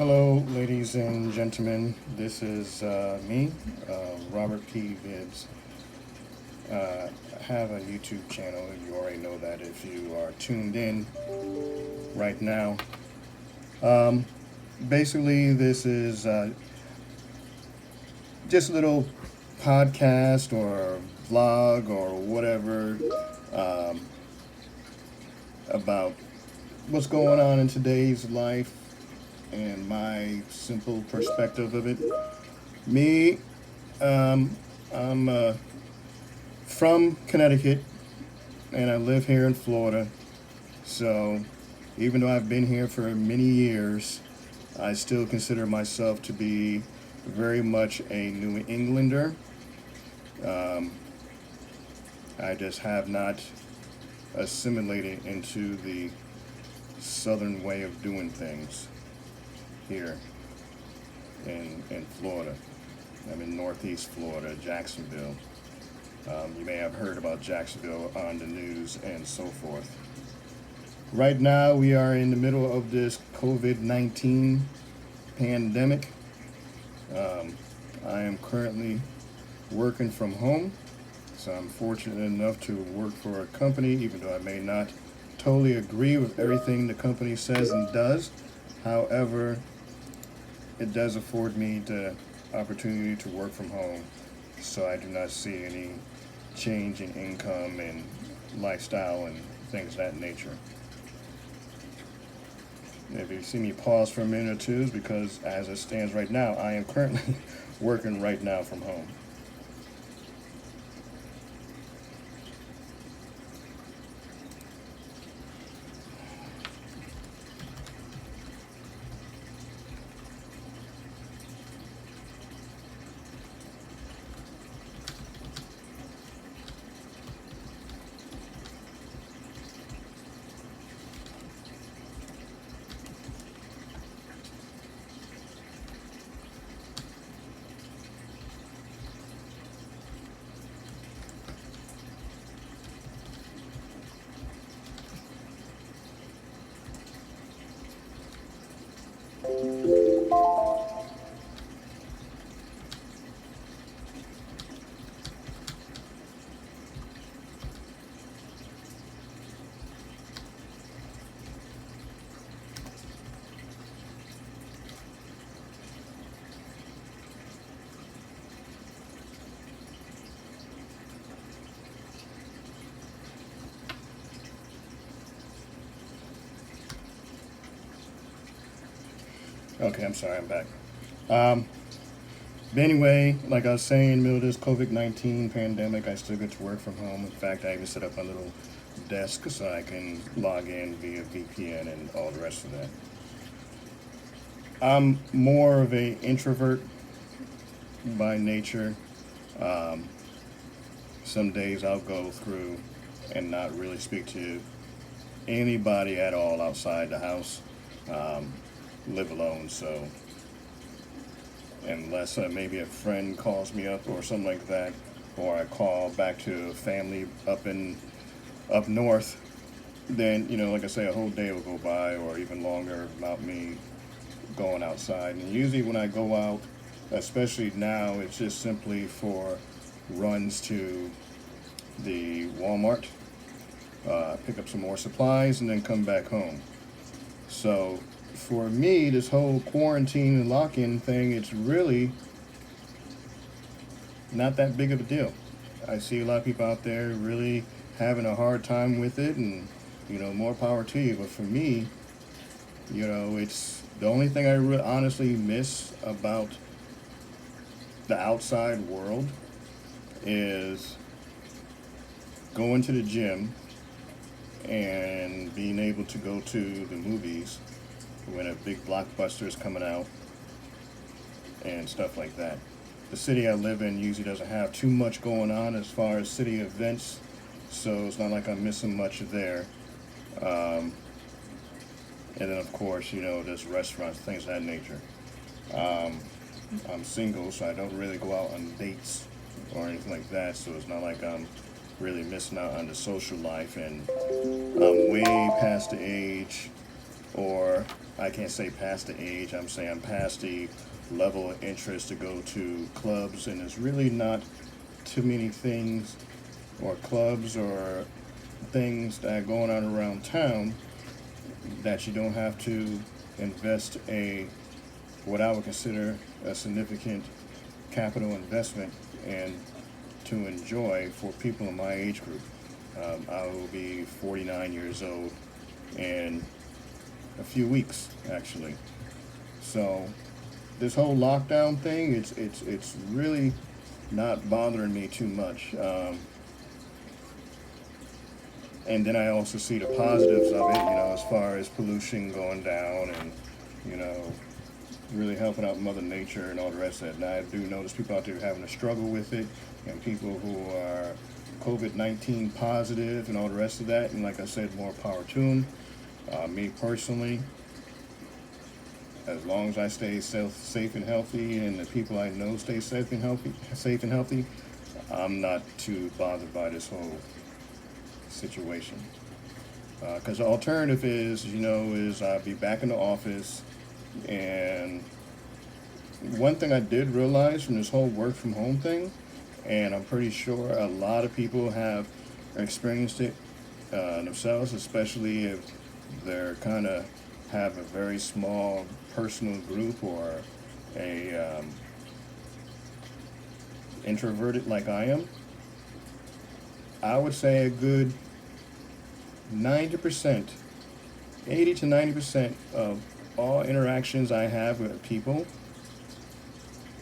Hello, ladies and gentlemen. This is me, Robert P. Vibbs. I have a YouTube channel. You already know that if you are tuned in right now. Um, Basically, this is just a little podcast or vlog or whatever um, about what's going on in today's life and my simple perspective of it. Me, um, I'm from Connecticut and I live here in Florida. So even though I've been here for many years, I still consider myself to be very much a New Englander. Um, I just have not assimilated into the southern way of doing things here in Florida. I'm in Northeast Florida, Jacksonville. You may have heard about Jacksonville on the news and so forth. Right now, we are in the middle of this COVID 19 pandemic. Um, I am currently working from home, so I'm fortunate enough to work for a company, even though I may not totally agree with everything the company says and does. However, it does afford me the opportunity to work from home, so I do not see any change in income and lifestyle and things of that nature. If you see me pause for a minute or two, it's because as it stands right now, I am currently working right now from home. Okay, I'm sorry, I'm back. Um, but anyway, like I was saying, in the middle of this COVID 19 pandemic, I still get to work from home. In fact, I even set up a little desk so I can log in via VPN and all the rest of that. I'm more of a introvert by nature. Um, some days I'll go through and not really speak to anybody at all outside the house. Um, Live alone, so unless maybe a friend calls me up or something like that, or I call back to family up north, then like I say, a whole day will go by or even longer without me going outside. And usually when I go out, especially now, it's just simply for runs to the Walmart, pick up some more supplies, and then come back home. So for me, this whole quarantine and lock-in thing, it's really not that big of a deal. I see a lot of people out there really having a hard time with it, and more power to you. But for me, it's the only thing I honestly miss about the outside world is going to the gym and being able to go to the movies when a big blockbuster is coming out and stuff like that. The city I live in usually doesn't have too much going on as far as city events, so it's not like I'm missing much there. Um, and then, of course, there's restaurants, things of that nature. Um, I'm single, so I don't really go out on dates or anything like that, so it's not like I'm really missing out on the social life, and I'm way past the age or I can't say past the age, I'm saying I'm past the level of interest to go to clubs, and there's really not too many things or clubs or things that are going on around town that you don't have to invest a what I would consider a significant capital investment and to enjoy for people in my age group. I will be 49 years old in a few weeks, actually. So this whole lockdown thing, it's really not bothering me too much. And then I also see the positives of it, as far as pollution going down and, you know, really helping out Mother Nature and all the rest of it. Now I do notice people out there having a struggle with it, and people who are COVID-19 positive and all the rest of that. And like I said, more power to them. Me personally, as long as I stay safe and healthy, and the people I know stay safe and healthy, I'm not too bothered by this whole situation. Because the alternative is I'll be back in the office. And one thing I did realize from this whole work from home thing, and I'm pretty sure a lot of people have experienced it themselves, especially if they're kind of have a very small personal group or a introverted like I am. I would say a good 90%, 80 to 90% of all interactions I have with people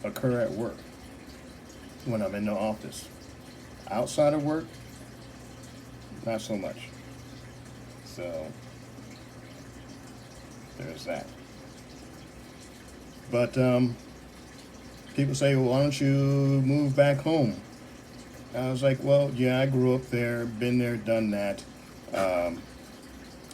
occur at work when I'm in the office. Outside of work, not so much. So there's that. But people say, well, why don't you move back home? I was like, well, yeah, I grew up there, been there, done that.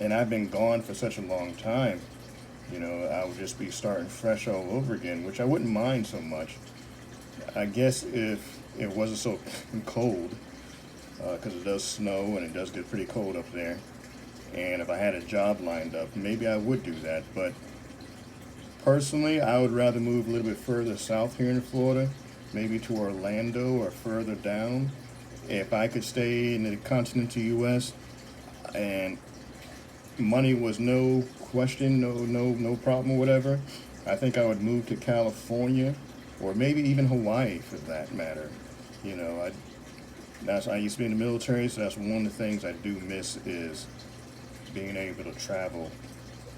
And I've been gone for such a long time. I would just be starting fresh all over again, which I wouldn't mind so much. I guess if it wasn't so cold, because it does snow and it does get pretty cold up there, and if I had a job lined up, maybe I would do that. But personally, I would rather move a little bit further south here in Florida, maybe to Orlando or further down. If I could stay in the continental U.S. and money was no question, no problem or whatever, I think I would move to California or maybe even Hawaii for that matter. I used to be in the military, so that's one of the things I do miss is being able to travel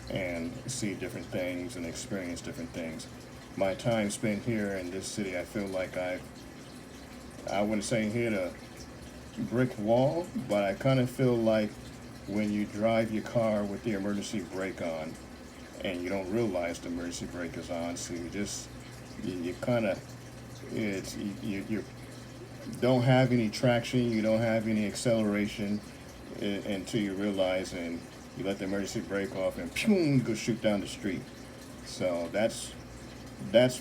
and see different things and experience different things. My time spent here in this city, I feel like I wouldn't say hit a brick wall, but I kind of feel like when you drive your car with the emergency brake on and you don't realize the emergency brake is on, so you kind of you don't have any traction, you don't have any acceleration until you realize, and you let the emergency brake off and pew, go shoot down the street. So that's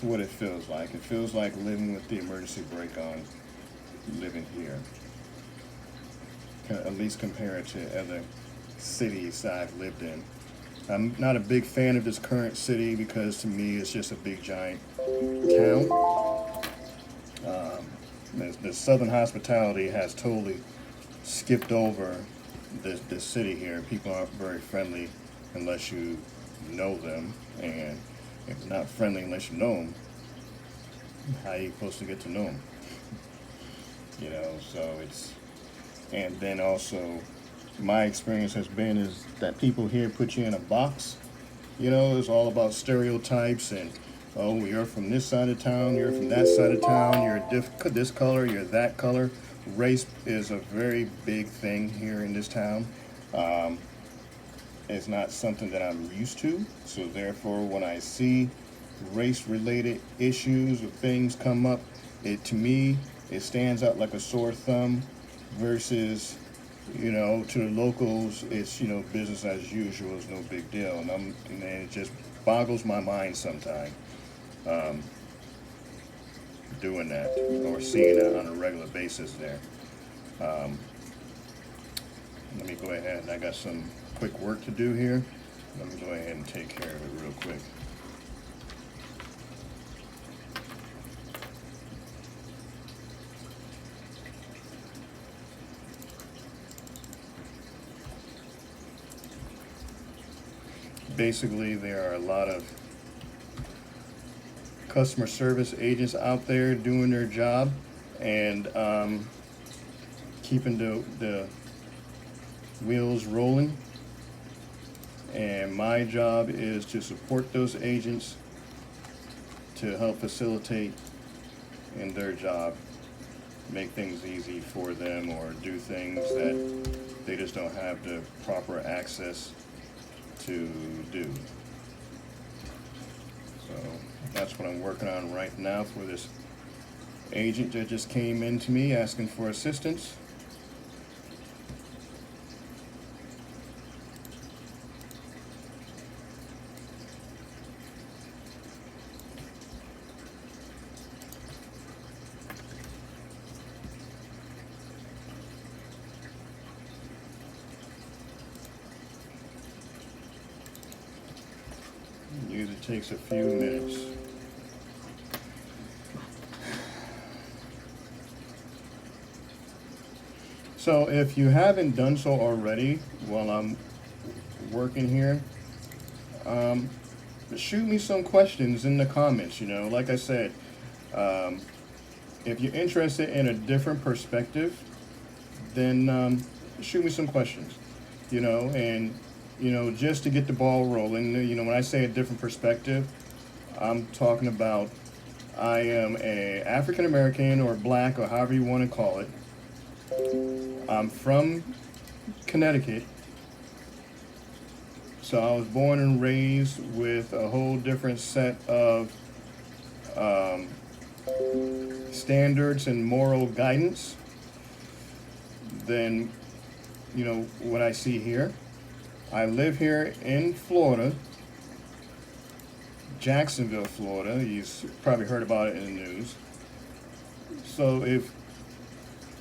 what it feels like. It feels like living with the emergency brake on, living here. At least compared to other cities I've lived in. I'm not a big fan of this current city because to me it's just a big giant town. The Southern hospitality has totally skipped over this city here. People aren't very friendly unless you know them, and if they're not friendly unless you know them, how are you supposed to get to know them? So it's, and then also my experience has been is that people here put you in a box. It's all about stereotypes and, oh, you're from this side of town, you're from that side of town, you're this color, you're that color. Race is a very big thing here in this town. It's not something that I'm used to, so therefore when I see race-related issues or things come up, to me, it stands out like a sore thumb versus, to the locals, it's, business as usual, it's no big deal. And it just boggles my mind sometimes doing that or seeing that on a regular basis there. Let me go ahead, I got some quick work to do here. Let me go ahead and take care of it real quick. Basically, there are a lot of customer service agents out there doing their job and keeping the wheels rolling. And my job is to support those agents to help facilitate in their job, make things easy for them or do things that they just don't have the proper access to do. So that's what I'm working on right now for this agent that just came in to me asking for assistance. Usually takes a few minutes. So if you haven't done so already while I'm working here, shoot me some questions in the comments. Like I said, if you're interested in a different perspective, then shoot me some questions, and just to get the ball rolling. When I say a different perspective, I'm talking about I am a African American or black or however you want to call it. I'm from Connecticut, so I was born and raised with a whole different set of standards and moral guidance than what I see here. I live here in Florida, Jacksonville, Florida. You've probably heard about it in the news. So if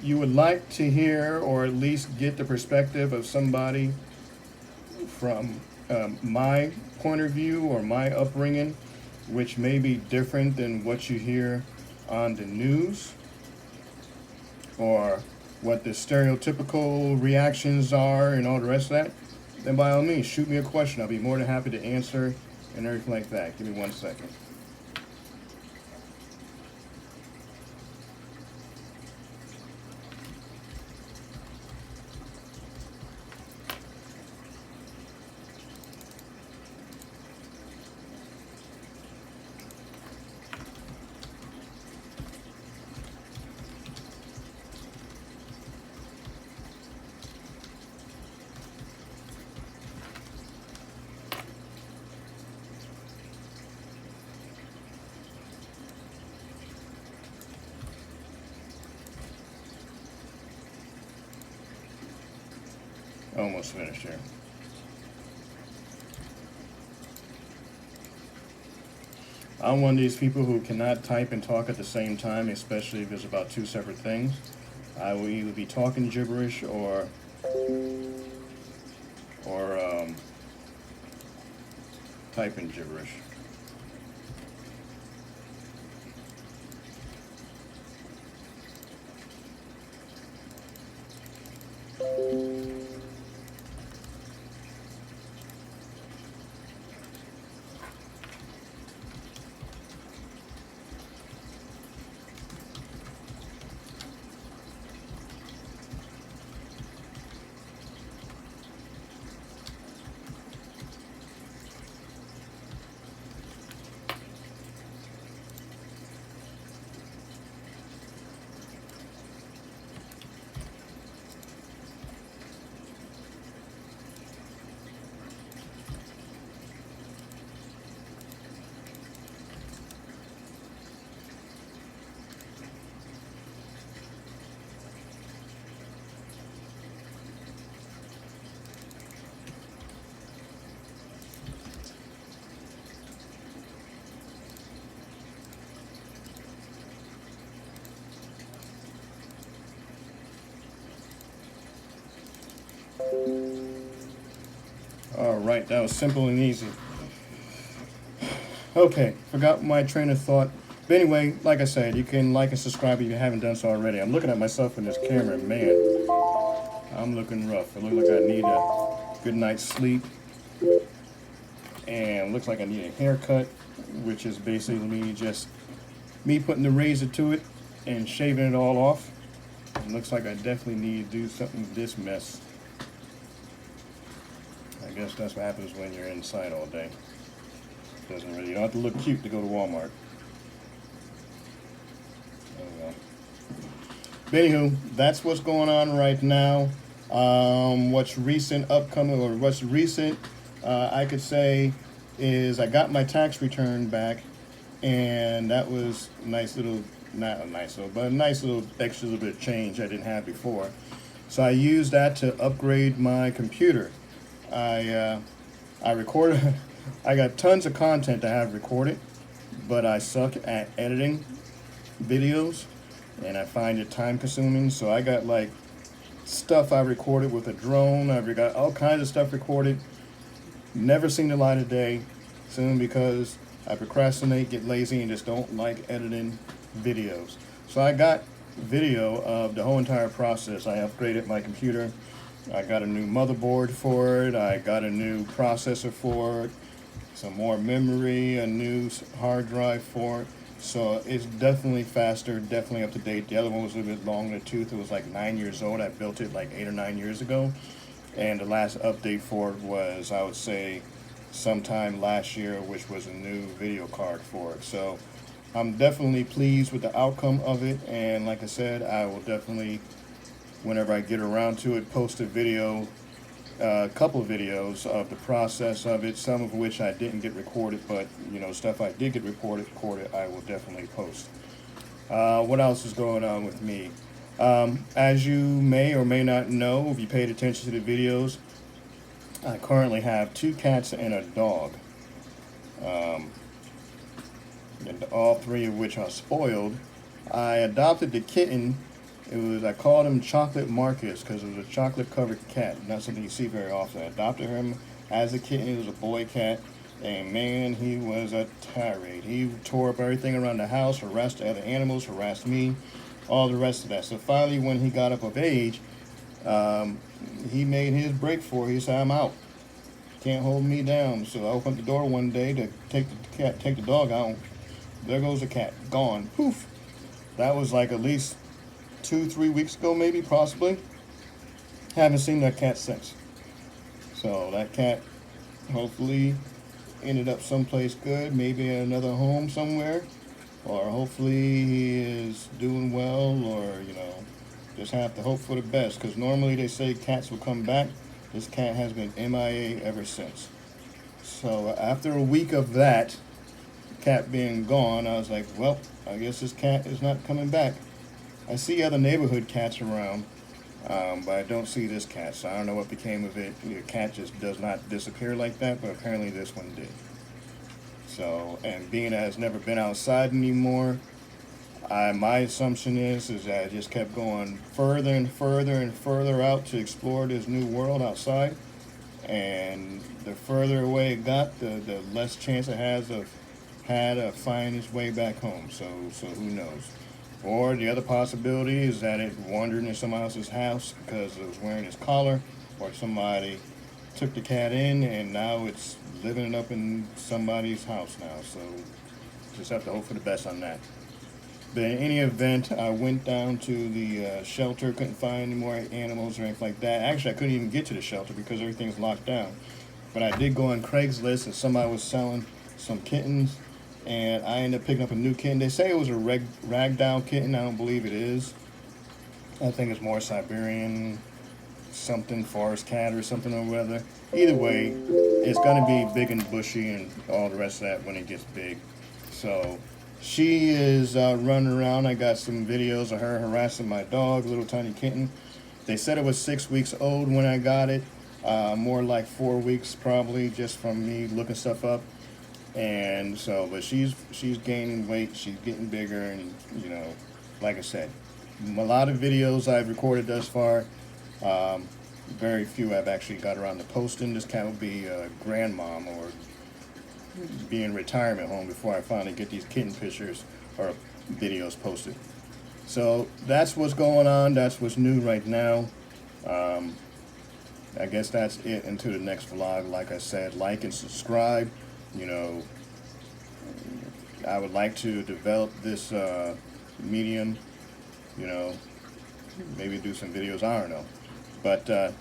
you would like to hear or at least get the perspective of somebody from my point of view or my upbringing, which may be different than what you hear on the news or what the stereotypical reactions are and all the rest of that, then by all means, shoot me a question. I'll be more than happy to answer and everything like that. Give me 1 second. Almost finished here. I'm one of these people who cannot type and talk at the same time, especially if it's about two separate things. I will either be talking gibberish or typing gibberish. right, that was simple and easy. Okay, forgot my train of thought. But anyway, like I said, you can like and subscribe if you haven't done so already. I'm looking at myself in this camera, man. I'm looking rough. It looks like I need a good night's sleep. And looks like I need a haircut, which is basically just me putting the razor to it and shaving it all off. It looks like I definitely need to do something with this mess. I guess that's what happens when you're inside all day. Doesn't really, you don't have to look cute to go to Walmart. Oh well. But anywho, that's what's going on right now. What's recent, upcoming, or what's recent, I could say, is I got my tax return back, and that was a nice little, not a nice little, but a nice little extra little bit of change I didn't have before. So I used that to upgrade my computer. I recorded, I got tons of content to have recorded, but I suck at editing videos, and I find it time consuming. So I got like stuff I recorded with a drone. I've got all kinds of stuff recorded. Never seen the light of day, simply because I procrastinate, get lazy, and just don't like editing videos. So I got video of the whole entire process. I upgraded my computer. I got a new motherboard for it. I got a new processor for it, some more memory, a new hard drive for it. So it's definitely faster, definitely up to date. The other one was a little bit long in the tooth. It was like 9 years old. I built it like 8 or 9 years ago. And the last update for it was, I would say, sometime last year, which was a new video card for it. So I'm definitely pleased with the outcome of it. And like I said, I will definitely, whenever I get around to it, post a video, a couple of videos of the process of it, some of which I didn't get recorded, but you know, stuff I did get recorded, I will definitely post. What else is going on with me? As you may or may not know, if you paid attention to the videos, I currently have 2 cats and a dog. And all 3 of which are spoiled. I adopted the kitten. I called him Chocolate Marcus because it was a chocolate covered cat. Not something you see very often. I adopted him as a kitten. He was a boy cat. And man, he was a tirade. He tore up everything around the house, harassed the other animals, harassed me, all the rest of that. So finally, when he got up of age, he made his break for it. He said, "I'm out. Can't hold me down." So I opened the door one day to take the dog out. There goes the cat, gone. Poof. That was like at least 2-3 weeks ago, maybe, possibly. Haven't seen that cat since. So that cat hopefully ended up someplace good, maybe in another home somewhere, or hopefully he is doing well, or you know, just have to hope for the best, because normally they say cats will come back. This cat has been MIA ever since. So after a week of that cat being gone, I was like, well, I guess this cat is not coming back. I see other neighborhood cats around, but I don't see this cat, so I don't know what became of it. The cat just does not disappear like that, but apparently this one did. So, and being that it's never been outside anymore, my assumption is that I just kept going further and further and further out to explore this new world outside. And the further away it got, the less chance it has of finding its way back home. So who knows? Or the other possibility is that it wandered in someone else's house because it was wearing its collar, or somebody took the cat in and now it's living up in somebody's house now. So just have to hope for the best on that. But in any event, I went down to the shelter, couldn't find any more animals or anything like that. Actually, I couldn't even get to the shelter because everything's locked down. But I did go on Craigslist and somebody was selling some kittens. And I ended up picking up a new kitten. They say it was a ragdoll kitten. I don't believe it is. I think it's more Siberian something, forest cat or something or whatever. Either way, it's going to be big and bushy and all the rest of that when it gets big. So she is running around. I got some videos of her harassing my dog, little tiny kitten. They said it was 6 weeks old when I got it. More like 4 weeks probably, just from me looking stuff up. And so, but she's gaining weight, she's getting bigger, and you know, like I said, a lot of videos I've recorded thus far. Very few I've actually got around to posting. This cat will be a grandmom or be in retirement home before I finally get these kitten pictures or videos posted. So that's what's going on. That's what's new right now. I guess that's it into the next vlog. Like I said, like and subscribe. You know, I would like to develop this medium, you know, maybe do some videos, I don't know. But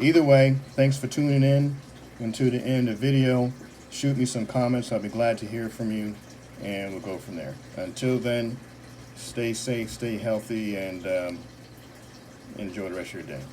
either way, thanks for tuning in until the end of the video. Shoot me some comments. I'll be glad to hear from you, and we'll go from there. Until then, stay safe, stay healthy, and enjoy the rest of your day.